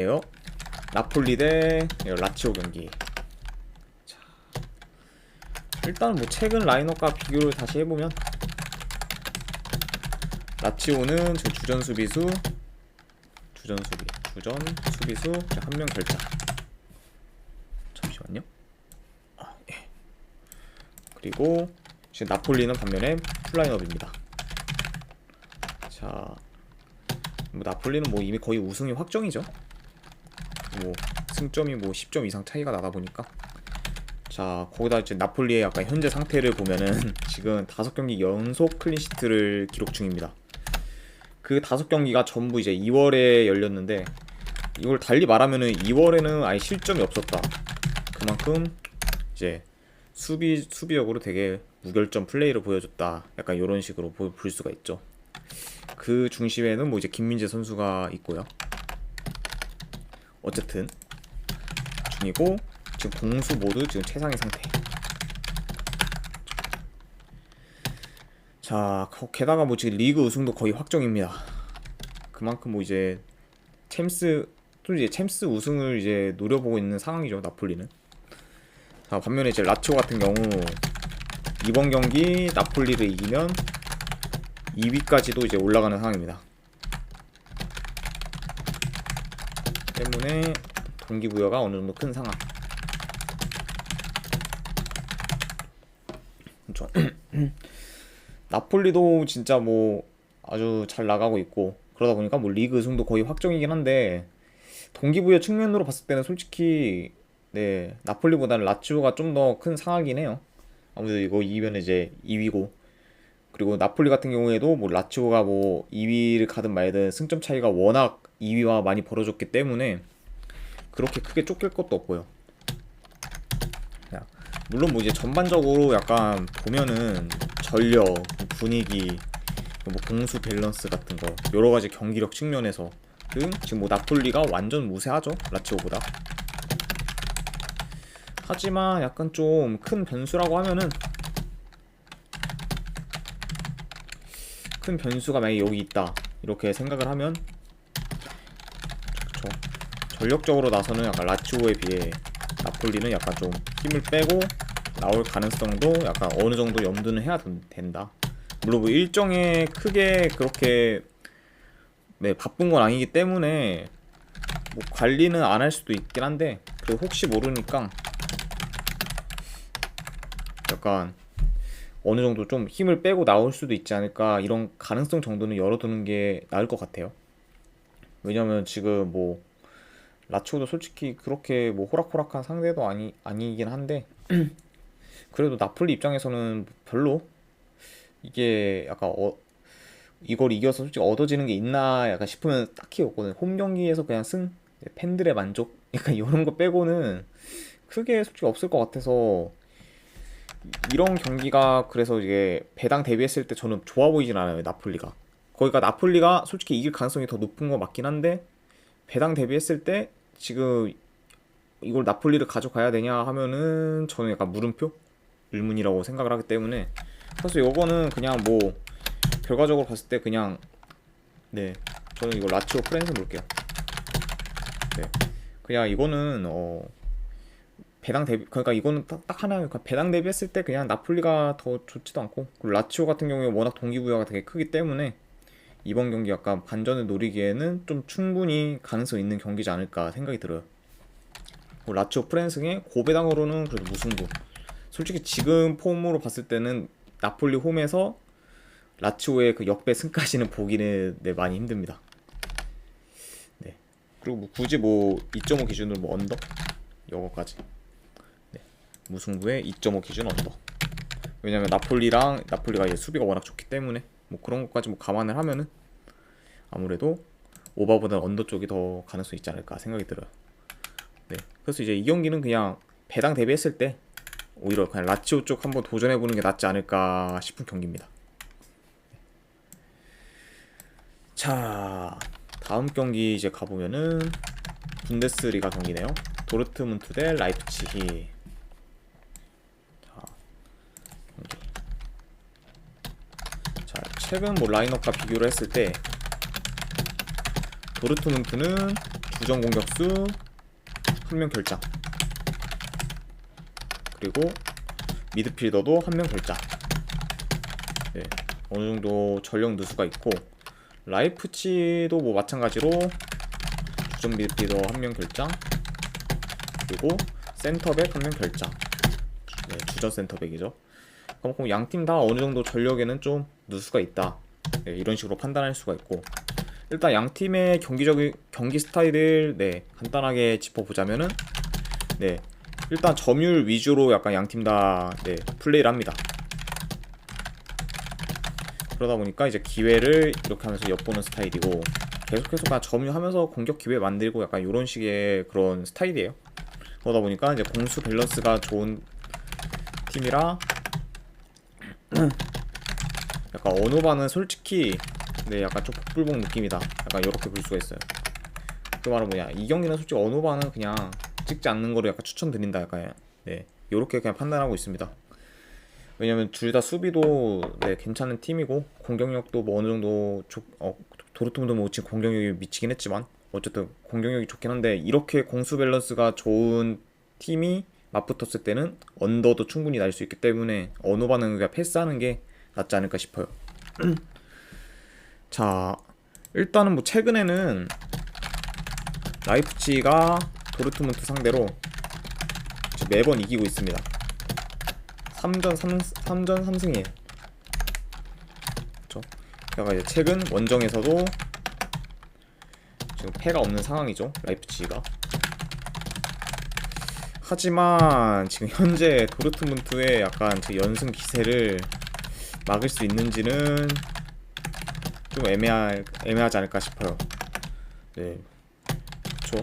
예요. 나폴리 대 라치오 경기. 자, 일단 뭐 최근 라인업과 비교를 다시 해보면 라치오는 저 주전 수비수 한 명 결장. 잠시만요. 예. 그리고 지금 나폴리는 반면에 풀라인업입니다. 자, 뭐 나폴리는 뭐 이미 거의 우승이 확정이죠. 뭐 승점이 뭐 10점 이상 차이가 나다 보니까. 자, 거기다 이제 나폴리의 약간 현재 상태를 보면은 지금 5경기 연속 클린시트를 기록 중입니다. 그 5경기가 전부 이제 2월에 열렸는데, 이걸 달리 말하면은 2월에는 아예 실점이 없었다. 그만큼 이제 수비적으로 되게 무결점 플레이를 보여줬다. 약간 이런 식으로 볼 수가 있죠. 그 중심에는 뭐 이제 김민재 선수가 있고요. 어쨌든 중이고, 지금 공수 모두 지금 최상의 상태. 자, 게다가 뭐 지금 리그 우승도 거의 확정입니다. 그만큼 뭐 이제 챔스 우승을 이제 노려보고 있는 상황이죠, 나폴리는. 자, 반면에 이제 라치오 같은 경우 이번 경기 나폴리를 이기면 2위까지도 이제 올라가는 상황입니다. 때문에 동기부여가 어느 정도 큰 상황. 나폴리도 진짜 뭐 아주 잘 나가고 있고, 그러다 보니까 뭐 리그 우승도 거의 확정이긴 한데, 동기부여 측면으로 봤을 때는 솔직히 네, 나폴리보다는 라치오가 좀 더 큰 상황이긴 해요. 아무래도 이거 이기면 이제 2위고, 그리고 나폴리 같은 경우에도 뭐 라치오가 뭐 2위를 가든 말든 승점 차이가 워낙 2위와 많이 벌어졌기 때문에 그렇게 크게 쫓길 것도 없고요. 물론 뭐 이제 전반적으로 약간 보면은 전력, 분위기, 뭐 공수 밸런스 같은 거 여러 가지 경기력 측면에서 지금 뭐 나폴리가 완전 무세하죠, 라치오보다. 하지만 약간 좀 큰 변수라고 하면은, 큰 변수가 만약에 여기 있다 이렇게 생각을 하면, 그쵸, 전력적으로 나서는 약간 라치오에 비해 나폴리는 약간 좀 힘을 빼고 나올 가능성도 약간 어느 정도 염두는 해야 된다. 물론 뭐 일정에 크게 그렇게 바쁜 건 아니기 때문에 뭐 관리는 안 할 수도 있긴 한데, 그래도 혹시 모르니까 약간 어느 정도 좀 힘을 빼고 나올 수도 있지 않을까, 이런 가능성 정도는 열어두는 게 나을 것 같아요. 왜냐면 지금 뭐 라치오도 솔직히 그렇게 뭐 호락호락한 상대도 아니긴 한데 그래도 나폴리 입장에서는 별로 이게 약간 이걸 이겨서 솔직히 얻어지는 게 있나 약간 싶으면 딱히 없거든. 홈 경기에서 그냥 팬들의 만족 약간 이런 거 빼고는 크게 솔직히 없을 것 같아서, 이런 경기가 그래서 이게 배당 대비했을 때 저는 좋아 보이진 않아요, 나폴리가. 거기가 나폴리가 솔직히 이길 가능성이 더 높은 거 맞긴 한데, 배당 대비했을 때 지금 이걸 나폴리를 가져가야 되냐 하면은 저는 약간 물음표? 의문이라고 생각을 하기 때문에, 그래서 이거는 그냥 뭐 결과적으로 봤을 때 그냥 네, 저는 이거 라치오 프랜스 볼게요. 네, 그냥 이거는 배당 대비, 그러니까 이거는 딱 하나, 그러니까 배당 대비했을 때 그냥 나폴리가 더 좋지도 않고, 그리고 라치오 같은 경우에 워낙 동기부여가 되게 크기 때문에 이번 경기 약간 반전을 노리기에는 좀 충분히 가능성 있는 경기지 않을까 생각이 들어요. 라치오 프랜승의 고배당으로는 그래도 무승부. 솔직히 지금 폼으로 봤을 때는 나폴리 홈에서 라치오의 그 역배 승까지는 보기는 네, 많이 힘듭니다. 네. 그리고 뭐 굳이 뭐 2.5 기준으로 뭐 언더 이거까지. 네. 무승부의 2.5 기준 언더. 왜냐면 나폴리가 이제 수비가 워낙 좋기 때문에 뭐 그런 것까지 뭐 감안을 하면은 아무래도 오버보다는 언더 쪽이 더 가능성이 있지 않을까 생각이 들어요. 네. 그래서 이제 이 경기는 그냥 배당 대비했을 때 오히려 그냥 라치오 쪽 한번 도전해보는 게 낫지 않을까 싶은 경기입니다. 자, 다음 경기 이제 가보면은 분데스리가 경기네요. 도르트문트 대 라이프치히. 자, 경기. 자, 최근 뭐 라인업과 비교를 했을 때 도르트문트는 부정 공격수 1명 결장, 그리고 미드필더도 1명 결장. 네, 어느정도 전력 누수가 있고, 라이프치히도 뭐 마찬가지로 주전 미드필더 1명 결장, 그리고 센터백 1명 결장. 네, 주전 센터백이죠. 그럼 양팀 다 어느정도 전력에는 좀 누수가 있다. 네, 이런 식으로 판단할 수가 있고, 일단 양팀의 경기 스타일을 네, 간단하게 짚어보자면은, 네, 일단 점유율 위주로 약간 양팀 다 네, 플레이를 합니다. 그러다 보니까 이제 기회를 이렇게 하면서 엿보는 스타일이고, 계속해서 그냥 점유하면서 공격 기회 만들고 약간 이런 식의 그런 스타일이에요. 그러다 보니까 이제 공수 밸런스가 좋은 팀이라 약간 언어반은 솔직히 네, 약간 좀 복불복 느낌이다. 약간 이렇게 볼 수가 있어요. 그 말은 뭐냐, 이 경기는 솔직히 언어반은 그냥 찍지 않는 거를 약간 추천드린다. 약간 네, 이렇게 그냥 판단하고 있습니다. 왜냐면 둘 다 수비도 네, 괜찮은 팀이고, 공격력도 뭐 어느 정도 도르트문드 뭐 지금 공격력이 미치긴 했지만 어쨌든 공격력이 좋긴 한데, 이렇게 공수 밸런스가 좋은 팀이 맞붙었을 때는 언더도 충분히 날 수 있기 때문에 언어반은 그냥 패스하는 게 낫지 않을까 싶어요. 자, 일단은 뭐 최근에는 라이프치히가 도르트문트 상대로 매번 이기고 있습니다. 3전 3승이에요. 그렇죠? 그러니까 이제 최근 원정에서도 지금 패가 없는 상황이죠, 라이프치히가. 하지만 지금 현재 도르트문트의 약간 제 연승 기세를 막을 수 있는지는 좀 애매하지 않을까 싶어요. 네, 그렇죠.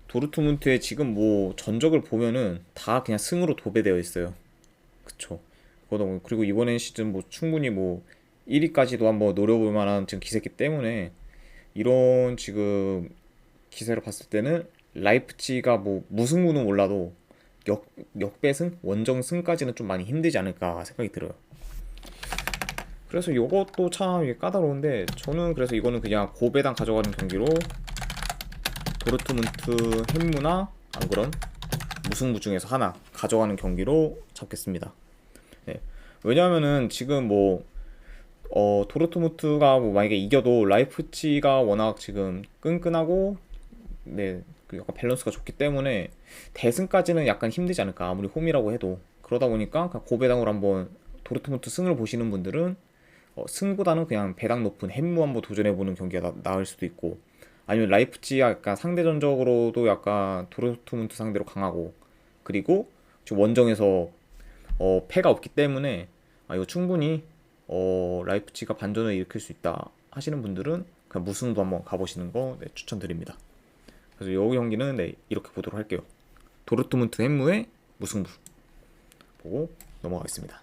도르트문트의 지금 뭐 전적을 보면은 다 그냥 승으로 도배되어 있어요. 그쵸. 그리고 이번엔 시즌 뭐 충분히 뭐 1위까지도 한번 노려볼 만한 지금 기세기 때문에, 이런 지금 기세로 봤을 때는 라이프치히가 뭐 무승부는 몰라도 역배승, 원정승까지는 좀 많이 힘들지 않을까 생각이 들어요. 그래서 이것도 참 까다로운데, 저는 그래서 이거는 그냥 고배당 가져가는 경기로 도르트문트 햄무나 안 그런 무승부 중에서 하나 가져가는 경기로 잡겠습니다. 네. 왜냐하면은 지금 뭐 도르트문트가 뭐 만약에 이겨도 라이프치히가 워낙 지금 끈끈하고 네, 그 약간 밸런스가 좋기 때문에 대승까지는 약간 힘들지 않을까, 아무리 홈이라고 해도. 그러다 보니까 고배당으로 한번 도르트문트 승을 보시는 분들은 승보다는 그냥 배당 높은 햄무 한번 도전해보는 경기가 나을 수도 있고, 아니면 라이프치히가 약간 상대전적으로도 약간 도르트문트 상대로 강하고, 그리고 지금 원정에서 패가 없기 때문에 이거 충분히 라이프치히가 반전을 일으킬 수 있다 하시는 분들은 그냥 무승부 한번 가보시는 거 네, 추천드립니다. 그래서 이 경기는 네, 이렇게 보도록 할게요. 도르트문트 햄무의 무승부 보고 넘어가겠습니다.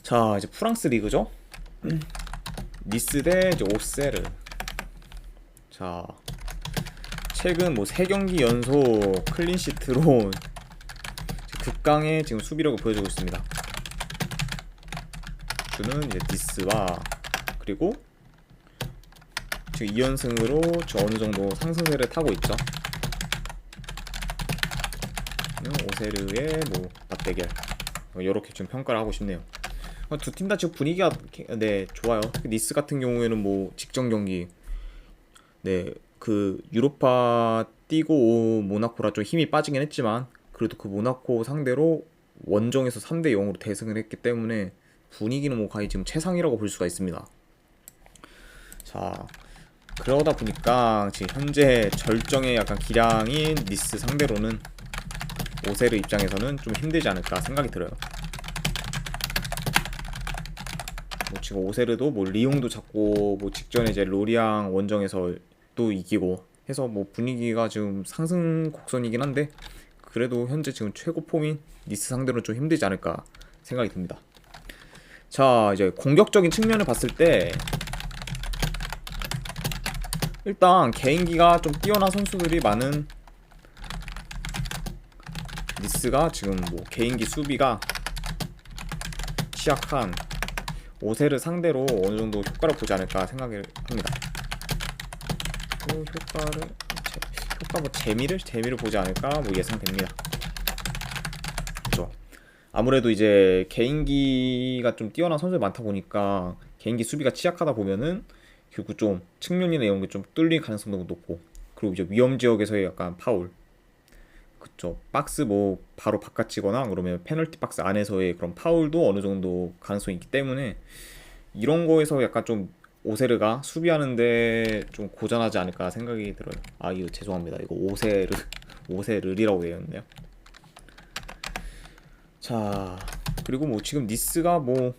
자, 이제 프랑스 리그죠. 니스 대 이제 오세르. 자, 최근 뭐 3경기 연속 클린시트로 극강의 지금 수비력을 보여주고 있습니다. 주는 이제 니스와, 그리고 지금 2연승으로 저 어느 정도 상승세를 타고 있죠. 오세르의 뭐 맞대결, 이렇게 좀 평가를 하고 싶네요. 두 팀 다 지금 분위기가 네, 좋아요. 니스 같은 경우에는 뭐 직전 경기 네, 그 유로파 뛰고 모나코라 좀 힘이 빠지긴 했지만, 그래도 그 모나코 상대로 원정에서 3대 0으로 대승을 했기 때문에 분위기는 뭐 거의 지금 최상이라고 볼 수가 있습니다. 자, 그러다 보니까 지금 현재 절정의 약간 기량인 니스 상대로는 오세르 입장에서는 좀 힘들지 않을까 생각이 들어요. 뭐 지금 오세르도 뭐 리옹도 잡고, 뭐 직전에 이제 로리앙 원정에서 또 이기고 해서 뭐 분위기가 지금 상승 곡선이긴 한데, 그래도 현재 지금 최고 폼인 니스 상대로는 좀 힘들지 않을까 생각이 듭니다. 자, 이제 공격적인 측면을 봤을 때 일단 개인기가 좀 뛰어난 선수들이 많은 니스가 지금 뭐 개인기 수비가 취약한 오세르 상대로 어느 정도 효과를 보지 않을까 생각을 합니다. 그 효과 뭐 재미를 보지 않을까 뭐 예상됩니다. 그렇죠. 아무래도 이제 개인기가 좀 뛰어난 선수들이 많다 보니까 개인기 수비가 취약하다 보면은 결국 좀 측면이나 이런 게 좀 뚫릴 가능성도 높고, 그리고 이제 위험 지역에서의 약간 파울, 그쵸, 박스 뭐 바로 바깥치거나 그러면 페널티 박스 안에서의 그런 파울도 어느 정도 가능성이 있기 때문에 이런 거에서 약간 좀 오세르가 수비하는데 좀 고전하지 않을까 생각이 들어요. 아, 이거 죄송합니다. 이거 오세르이라고 되어 있네요. 자, 그리고 뭐 지금 니스가 뭐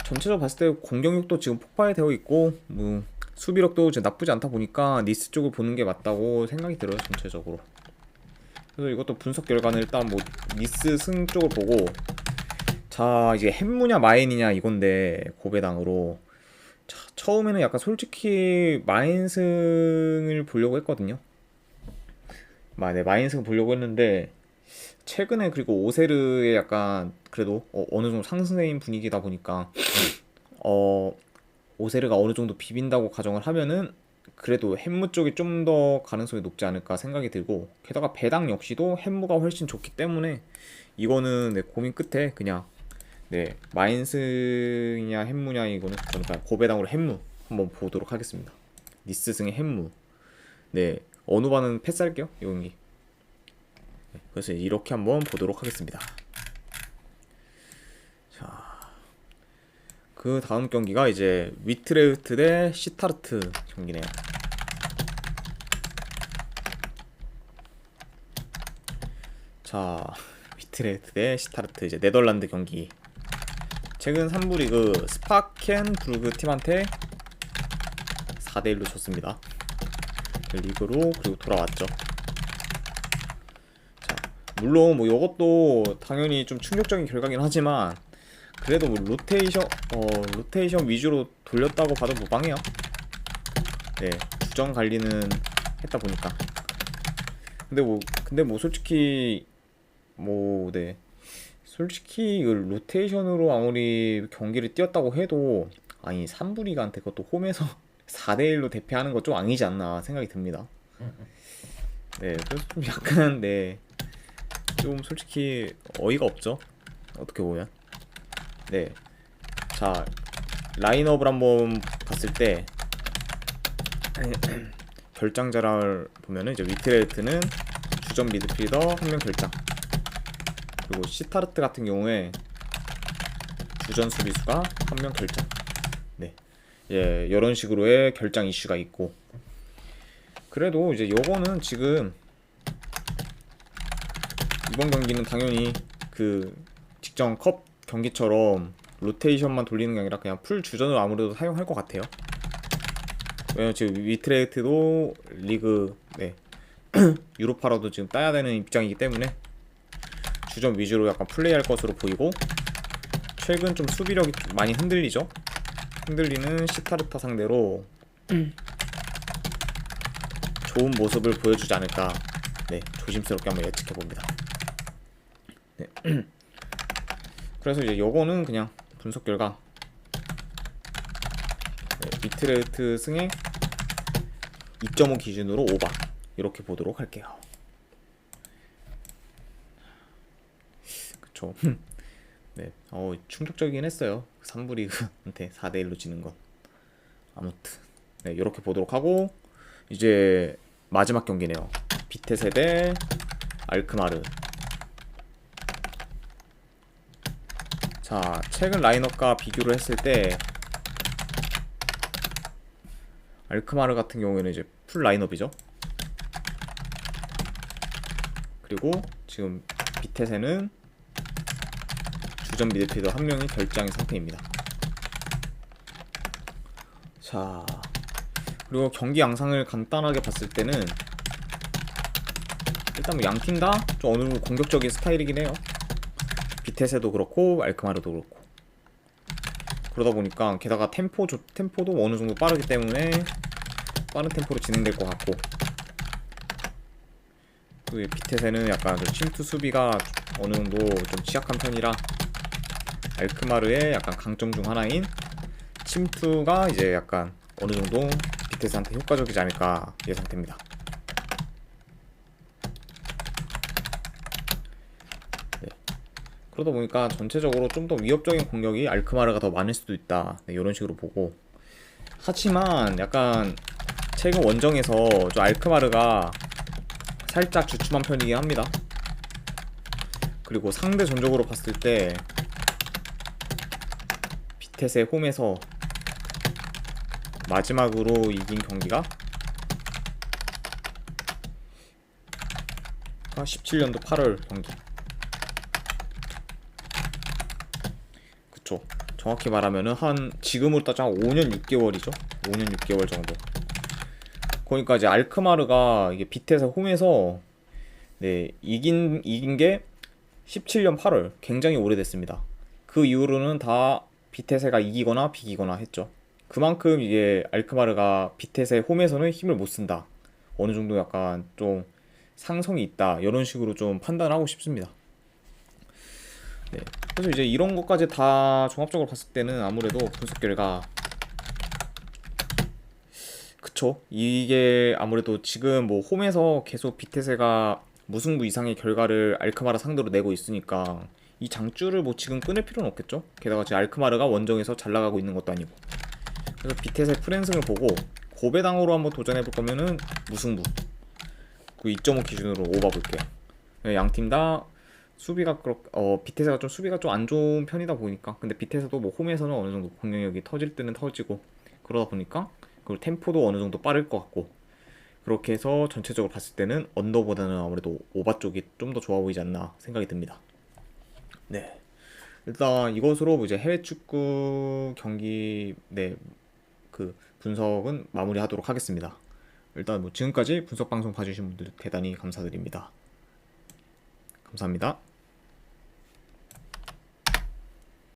전체적으로 봤을 때 공격력도 지금 폭발되어 있고 뭐 수비력도 지금 나쁘지 않다 보니까 니스 쪽을 보는 게 맞다고 생각이 들어요, 전체적으로. 그래서 이것도 분석 결과는 일단 뭐 니스 승 쪽을 보고, 자 이제 햄무냐 마인이냐 이건데, 고배당으로 자, 처음에는 약간 솔직히 마인승을 보려고 했거든요. 네, 마인승 보려고 했는데 최근에, 그리고 오세르의 약간 그래도 어느 정도 상승세인 분위기다 보니까 오세르가 어느 정도 비빈다고 가정을 하면은 그래도 햄무 쪽이 좀 더 가능성이 높지 않을까 생각이 들고, 게다가 배당 역시도 햄무가 훨씬 좋기 때문에 이거는 네, 고민 끝에 그냥 네, 마인스냐 햄무냐, 이거는 저는 그냥 고배당으로 햄무 한번 보도록 하겠습니다. 니스 승의 햄무. 네, 어느 반은 패스할게요, 이 경기. 네, 그래서 이렇게 한번 보도록 하겠습니다. 자, 그 다음 경기가 이제 위트레흐트 대 시타르트 경기네요. 자, 위트레흐트 대 시타르트, 이제 네덜란드 경기. 최근 3부 리그 스파켄부르크 팀한테 4대1로 졌습니다. 리그로 그리고 돌아왔죠. 자, 물론 뭐 이것도 당연히 좀 충격적인 결과긴 하지만 그래도 뭐 로테이션 위주로 돌렸다고 봐도 무방해요. 네, 주전 관리는 했다 보니까. 근데 뭐 솔직히 네, 솔직히 이 로테이션으로 아무리 경기를 뛰었다고 해도, 아니 3부 리그한테 그것도 홈에서 4대1로 대패하는 거 좀 아니지 않나 생각이 듭니다. 네, 그래서 좀 약간 네, 좀 솔직히 어이가 없죠, 어떻게 보면. 네, 자 라인업을 한번 봤을 때 결장자를 보면은 이제 위트레흐트는 주전 미드필더 1명 결장, 그리고 시타르트 같은 경우에 주전 수비수가 1명 결장. 네, 예, 이런 식으로의 결장 이슈가 있고, 그래도 이제 요거는 지금 이번 경기는 당연히 그 직전 컵 경기처럼 로테이션만 돌리는 게 아니라 그냥 풀 주전을 아무래도 사용할 것 같아요. 왜냐면 지금 위트레흐트도 리그 네 유로파라도 지금 따야 되는 입장이기 때문에 주전 위주로 약간 플레이할 것으로 보이고, 최근 좀 수비력이 좀 많이 흔들리는 시타르타 상대로 좋은 모습을 보여주지 않을까, 네, 조심스럽게 한번 예측해 봅니다. 네. 그래서 이제 요거는 그냥 분석 결과 네, 위트레흐트 승에 2.5 기준으로 오바 이렇게 보도록 할게요. 그쵸. 네, 충격적이긴 했어요. 3부 리그한테 4대1로 지는 건. 아무튼 네, 이렇게 보도록 하고, 이제 마지막 경기네요. 비테세 대 알크마르. 자, 최근 라인업과 비교를 했을 때 알크마르 같은 경우에는 이제 풀 라인업이죠. 그리고 지금 비테세는 주전 미드필더 1명이 결장인 상태입니다. 자, 그리고 경기 양상을 간단하게 봤을 때는 일단 뭐 양팀 다 좀 어느 정도 공격적인 스타일이긴 해요. 비테세도 그렇고 알크마르도 그렇고. 그러다 보니까 게다가 템포도 어느 정도 빠르기 때문에 빠른 템포로 진행될 것 같고, 그 비테세는 약간 그 침투 수비가 어느 정도 좀 취약한 편이라 알크마르의 약간 강점 중 하나인 침투가 이제 약간 어느 정도 비테스한테 효과적이지 않을까 예상됩니다. 네. 그러다 보니까 전체적으로 좀 더 위협적인 공격이 알크마르가 더 많을 수도 있다. 네, 이런 식으로 보고. 하지만 약간 최근 원정에서 저 알크마르가 살짝 주춤한 편이긴 합니다. 그리고 상대 전적으로 봤을 때 비텟의 홈에서 마지막으로 이긴 경기가 17년도 8월 경기. 그쵸. 정확히 말하면은 한 지금으로 따지면 5년 6개월이죠. 5년 6개월 정도. 그러니까 이제 알크마르가 이게 비텟의 홈에서 네, 이긴 게 17년 8월. 굉장히 오래됐습니다. 그 이후로는 다 비테세가 이기거나 비기거나 했죠. 그만큼 이게 알크마르가 비텟의 홈에서는 힘을 못 쓴다. 어느 정도 약간 좀 상성이 있다. 이런 식으로 좀 판단하고 싶습니다. 네. 그래서 이제 이런 것까지 다 종합적으로 봤을 때는 아무래도 분석 결과 그쵸. 이게 아무래도 지금 뭐 홈에서 계속 비테세가 무승부 이상의 결과를 알크마르 상대로 내고 있으니까 이 장줄을 뭐 지금 끊을 필요는 없겠죠. 게다가 지금 알크마르가 원정에서 잘 나가고 있는 것도 아니고. 그래서 비텟의 프랜승을 보고 고배당으로 한번 도전해 볼 거면은 무승부 그 2.5 기준으로 오바 볼게요. 양 팀 다 수비가 비테스가 좀 수비가 좀 안 좋은 편이다 보니까. 근데 비테스도 뭐 홈에서는 어느 정도 공격력이 터질 때는 터지고 그러다 보니까 그리고 템포도 어느 정도 빠를 것 같고, 그렇게 해서 전체적으로 봤을 때는 언더보다는 아무래도 오바 쪽이 좀 더 좋아 보이지 않나 생각이 듭니다. 네. 일단 이것으로 이제 해외 축구 경기 그 분석은 마무리하도록 하겠습니다. 일단 뭐 지금까지 분석 방송 봐주신 분들 대단히 감사드립니다. 감사합니다.